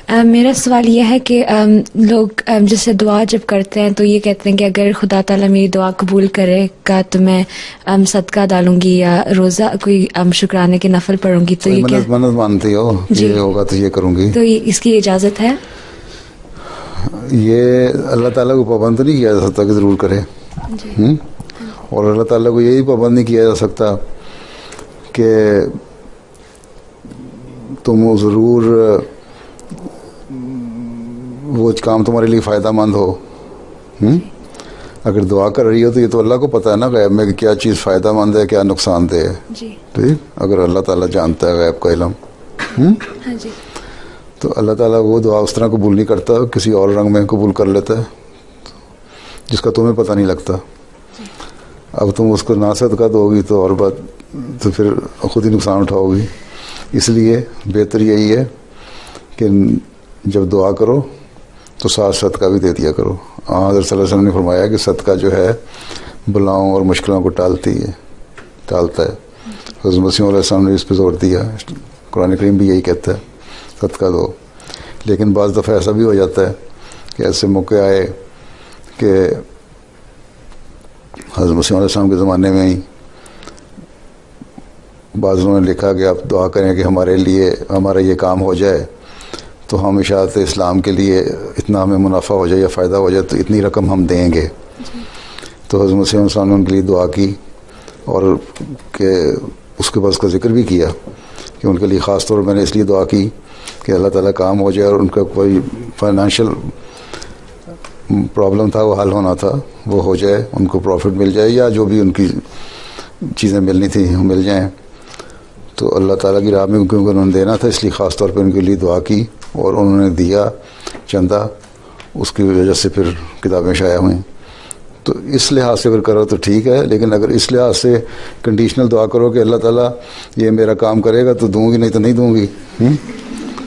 میرا سوال یہ ہے کہ لوگ جیسے دعا جب کرتے ہیں تو یہ کہتے ہیں کہ اگر خدا تعالیٰ میری دعا قبول کرے گا تو میں صدقہ ڈالوں گی یا روزہ کوئی شکرانے کے نفل پڑھوں گی. تو یہ منت مانتی ہو یہ ہوگا تو یہ کروں گی, تو اس کی اجازت ہے؟ یہ اللہ تعالیٰ کو پابند نہیں کیا جا سکتا کہ ضرور کرے, اور اللہ تعالیٰ کو یہی پابند نہیں کیا جا سکتا کہ تم ضرور وہ کام تمہارے لیے فائدہ مند ہو. اگر دعا کر رہی ہو تو یہ تو اللہ کو پتہ ہے نا غیب میں کہ کیا چیز فائدہ مند ہے کیا نقصان دہ ہے. ٹھیک, اگر اللہ تعالیٰ جانتا ہے غیب کا علم, تو اللہ تعالیٰ وہ دعا اس طرح قبول نہیں کرتا, کسی اور رنگ میں قبول کر لیتا ہے جس کا تمہیں پتہ نہیں لگتا. اب تم اس کو نہ صدقہ دو گی تو اور بات, تو پھر خود ہی نقصان اٹھاؤ گی. اس لیے بہتر یہی ہے کہ جب دعا کرو تو ساتھ صدقہ بھی دے دیا کرو. حضرت صلی اللہ علیہ وسلم نے فرمایا کہ صدقہ جو ہے بلاؤں اور مشکلوں کو ٹالتا ہے. حضرت مسیح علیہ السلام نے اس پہ زور دیا, قرآن کریم بھی یہی کہتا ہے صدقہ دو. لیکن بعض دفعہ ایسا بھی ہو جاتا ہے کہ ایسے موقع آئے کہ حضرت مسیح علیہ السلام کے زمانے میں ہی بعضوں نے لکھا کہ آپ دعا کریں کہ ہمارے لیے ہمارا یہ کام ہو جائے تو ہم اشاعت اسلام کے لیے اتنا ہمیں منافع ہو جائے یا فائدہ ہو جائے تو اتنی رقم ہم دیں گے. تو حضرت مسیح علیہ السلام نے ان کے لیے دعا کی اور کہ اس کے بعد اس کا ذکر بھی کیا کہ ان کے لیے خاص طور پر میں نے اس لیے دعا کی کہ اللہ تعالیٰ کام ہو جائے اور ان کا کوئی فائنینشیل پرابلم تھا وہ حل ہونا تھا, وہ ہو جائے, ان کو پروفٹ مل جائے یا جو بھی ان کی چیزیں ملنی تھیں وہ مل جائیں. تو اللہ تعالیٰ کی راہ میں کیونکہ انہوں نے دینا تھا اس لیے خاص طور پہ ان کے لیے دعا کی اور انہوں نے دیا چندہ, اس کی وجہ سے پھر کتابیں شائع ہوئیں. تو اس لحاظ سے اگر کرو تو ٹھیک ہے, لیکن اگر اس لحاظ سے کنڈیشنل دعا کرو کہ اللہ تعالیٰ یہ میرا کام کرے گا تو دوں گی نہیں تو نہیں دوں گی,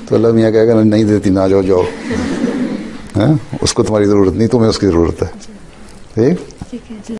تو اللہ میاں کہے گا نہیں دیتی نہ جاؤ, اس کو تمہاری ضرورت نہیں, تمہیں اس کی ضرورت ہے. ٹھیک.